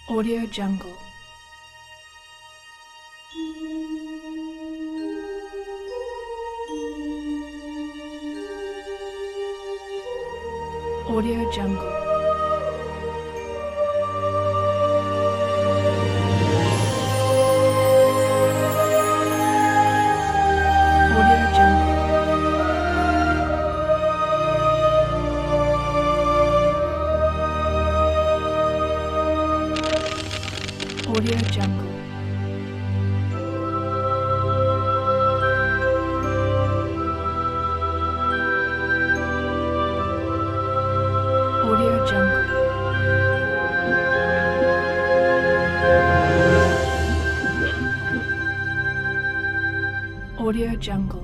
Audio Jungle. Audio Jungle. Audio Jungle. Audio Jungle. Audio Jungle. Audio Jungle.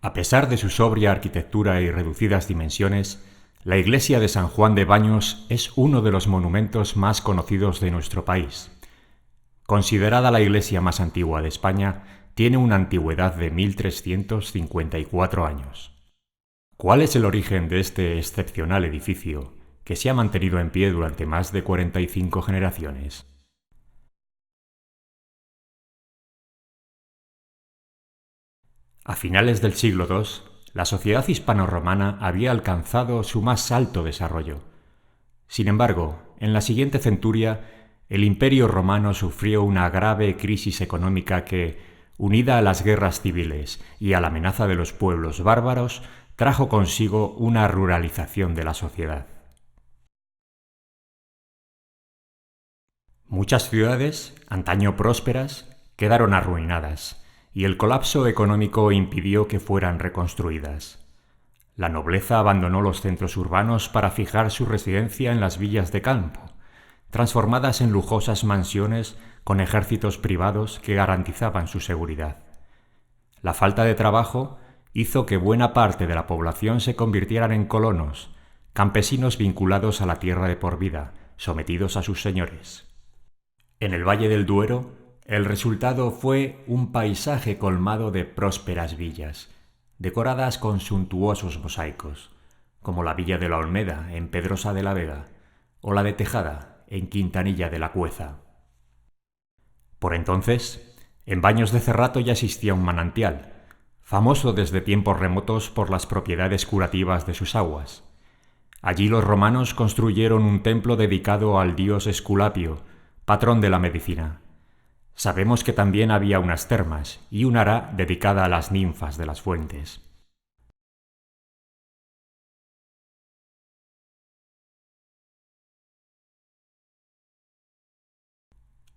A pesar de su sobria arquitectura y reducidas dimensiones, la iglesia de San Juan de Baños es uno de los monumentos más conocidos de nuestro país. Considerada la iglesia más antigua de España, tiene una antigüedad de 1354 años. ¿Cuál es el origen de este excepcional edificio que se ha mantenido en pie durante más de 45 generaciones? A finales del siglo II, la sociedad hispano-romana había alcanzado su más alto desarrollo. Sin embargo, en la siguiente centuria, el Imperio romano sufrió una grave crisis económica que, unida a las guerras civiles y a la amenaza de los pueblos bárbaros, trajo consigo una ruralización de la sociedad. Muchas ciudades, antaño prósperas, quedaron arruinadas, y el colapso económico impidió que fueran reconstruidas. La nobleza abandonó los centros urbanos para fijar su residencia en las villas de campo, transformadas en lujosas mansiones con ejércitos privados que garantizaban su seguridad. La falta de trabajo hizo que buena parte de la población se convirtieran en colonos, campesinos vinculados a la tierra de por vida, sometidos a sus señores. En el Valle del Duero, el resultado fue un paisaje colmado de prósperas villas, decoradas con suntuosos mosaicos, como la villa de la Olmeda en Pedrosa de la Vega o la de Tejada en Quintanilla de la Cueza. Por entonces, en Baños de Cerrato ya existía un manantial, famoso desde tiempos remotos por las propiedades curativas de sus aguas. Allí los romanos construyeron un templo dedicado al dios Esculapio, patrón de la medicina. Sabemos que también había unas termas y un ara dedicada a las ninfas de las fuentes.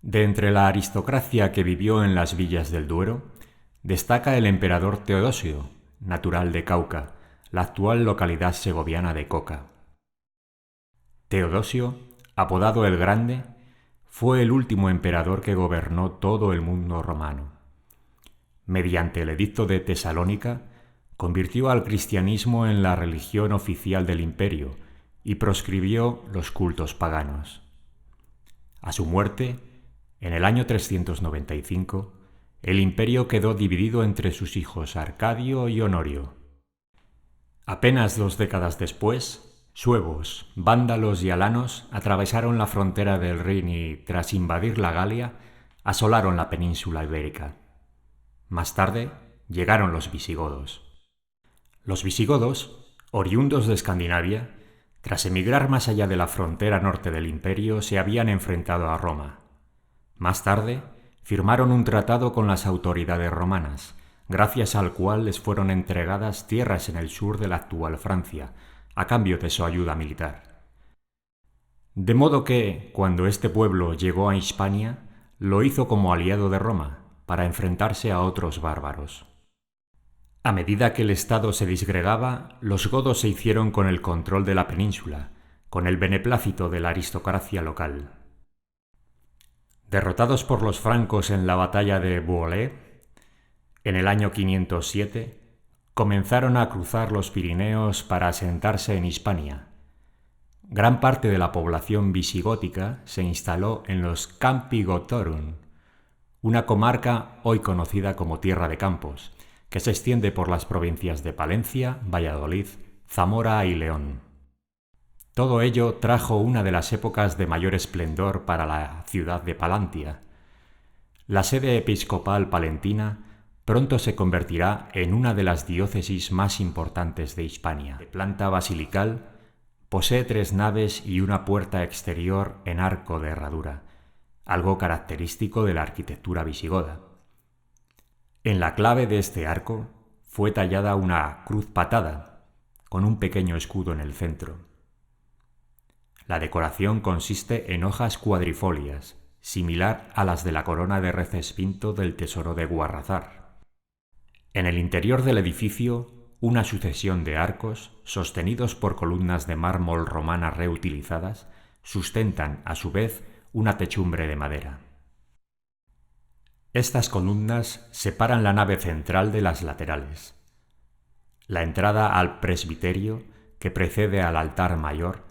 De entre la aristocracia que vivió en las villas del Duero, destaca el emperador Teodosio, natural de Cauca, la actual localidad segoviana de Coca. Teodosio, apodado el Grande, fue el último emperador que gobernó todo el mundo romano. Mediante el Edicto de Tesalónica, convirtió al cristianismo en la religión oficial del imperio y proscribió los cultos paganos. A su muerte, en el año 395, el imperio quedó dividido entre sus hijos Arcadio y Honorio. Apenas 2 décadas después, suevos, vándalos y alanos atravesaron la frontera del Rin y, tras invadir la Galia, asolaron la península ibérica. Más tarde, llegaron los visigodos. Los visigodos, oriundos de Escandinavia, tras emigrar más allá de la frontera norte del imperio, se habían enfrentado a Roma. Más tarde, firmaron un tratado con las autoridades romanas, gracias al cual les fueron entregadas tierras en el sur de la actual Francia, a cambio de su ayuda militar. De modo que, cuando este pueblo llegó a Hispania, lo hizo como aliado de Roma, para enfrentarse a otros bárbaros. A medida que el estado se disgregaba, los godos se hicieron con el control de la península, con el beneplácito de la aristocracia local. Derrotados por los francos en la batalla de Bouillé, en el año 507, comenzaron a cruzar los Pirineos para asentarse en Hispania. Gran parte de la población visigótica se instaló en los Campi Gotorum, una comarca hoy conocida como Tierra de Campos, que se extiende por las provincias de Palencia, Valladolid, Zamora y León. Todo ello trajo una de las épocas de mayor esplendor para la ciudad de Palantia. La sede episcopal palentina pronto se convertirá en una de las diócesis más importantes de Hispania. De planta basilical, posee 3 naves y una puerta exterior en arco de herradura, algo característico de la arquitectura visigoda. En la clave de este arco fue tallada una cruz patada, con un pequeño escudo en el centro. La decoración consiste en hojas cuadrifolias, similar a las de la corona de Recesvinto del Tesoro de Guarrazar. En el interior del edificio, una sucesión de arcos, sostenidos por columnas de mármol romana reutilizadas, sustentan, a su vez, una techumbre de madera. Estas columnas separan la nave central de las laterales. La entrada al presbiterio, que precede al altar mayor,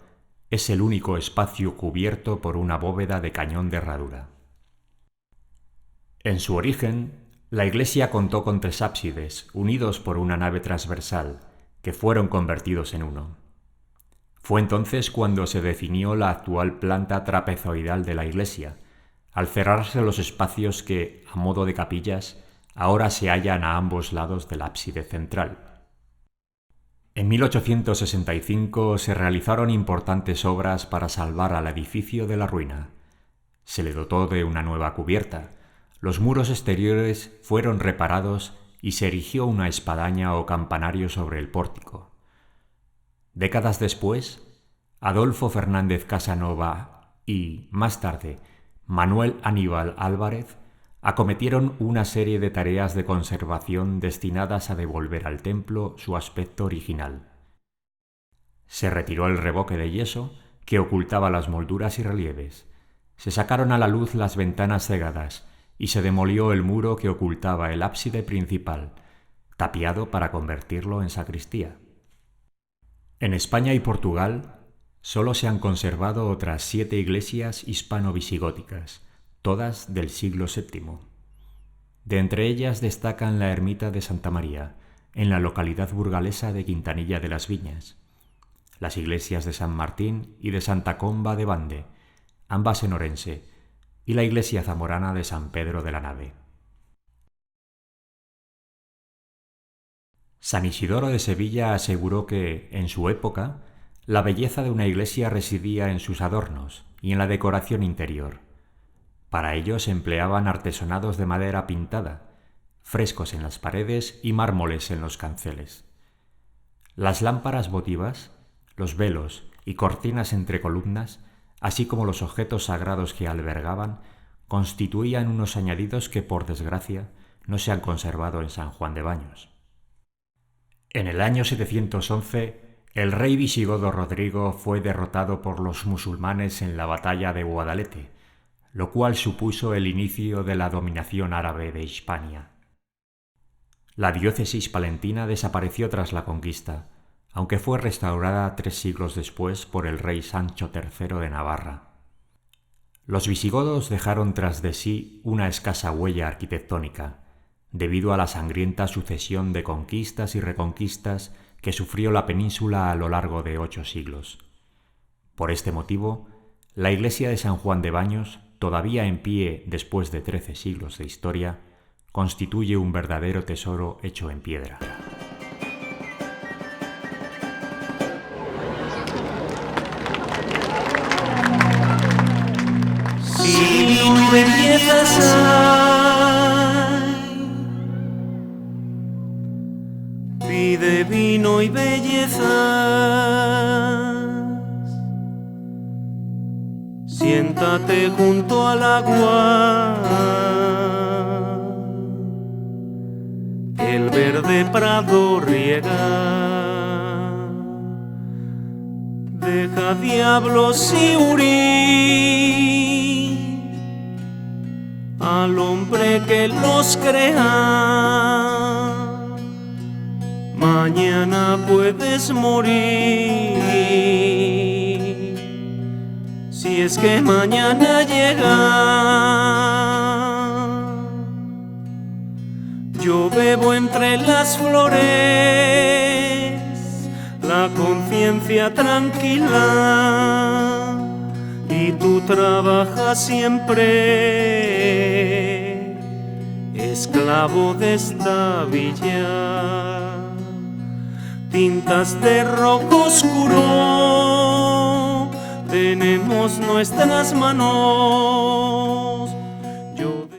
es el único espacio cubierto por una bóveda de cañón de herradura. En su origen, la iglesia contó con 3 ábsides, unidos por una nave transversal, que fueron convertidos en uno. Fue entonces cuando se definió la actual planta trapezoidal de la iglesia, al cerrarse los espacios que, a modo de capillas, ahora se hallan a ambos lados del ábside central. En 1865 se realizaron importantes obras para salvar al edificio de la ruina. Se le dotó de una nueva cubierta, los muros exteriores fueron reparados y se erigió una espadaña o campanario sobre el pórtico. Décadas después, Adolfo Fernández Casanova y, más tarde, Manuel Aníbal Álvarez acometieron una serie de tareas de conservación destinadas a devolver al templo su aspecto original. Se retiró el revoque de yeso que ocultaba las molduras y relieves, se sacaron a la luz las ventanas cegadas y se demolió el muro que ocultaba el ábside principal, tapiado para convertirlo en sacristía. En España y Portugal solo se han conservado otras 7 iglesias hispano-visigóticas, todas del siglo VII. De entre ellas destacan la ermita de Santa María, en la localidad burgalesa de Quintanilla de las Viñas, las iglesias de San Martín y de Santa Comba de Bande, ambas en Orense, y la iglesia zamorana de San Pedro de la Nave. San Isidoro de Sevilla aseguró que, en su época, la belleza de una iglesia residía en sus adornos y en la decoración interior. Para ello se empleaban artesonados de madera pintada, frescos en las paredes y mármoles en los canceles. Las lámparas votivas, los velos y cortinas entre columnas, así como los objetos sagrados que albergaban, constituían unos añadidos que, por desgracia, no se han conservado en San Juan de Baños. En el año 711, el rey visigodo Rodrigo fue derrotado por los musulmanes en la batalla de Guadalete, lo cual supuso el inicio de la dominación árabe de Hispania. La diócesis palentina desapareció tras la conquista, aunque fue restaurada 3 siglos después por el rey Sancho III de Navarra. Los visigodos dejaron tras de sí una escasa huella arquitectónica, debido a la sangrienta sucesión de conquistas y reconquistas que sufrió la península a lo largo de 8 siglos. Por este motivo, la iglesia de San Juan de Baños, todavía en pie después de 13 siglos de historia, constituye un verdadero tesoro hecho en piedra. Si no empiezas pide vino y bellezas, siéntate junto al agua, el verde prado riega, deja diablos y huir al hombre que los crea. Mañana puedes morir, si es que mañana llega. las flores, la conciencia tranquila, y tú trabajas siempre, esclavo de esta villa. Tintas de rojo oscuro tenemos nuestras manos,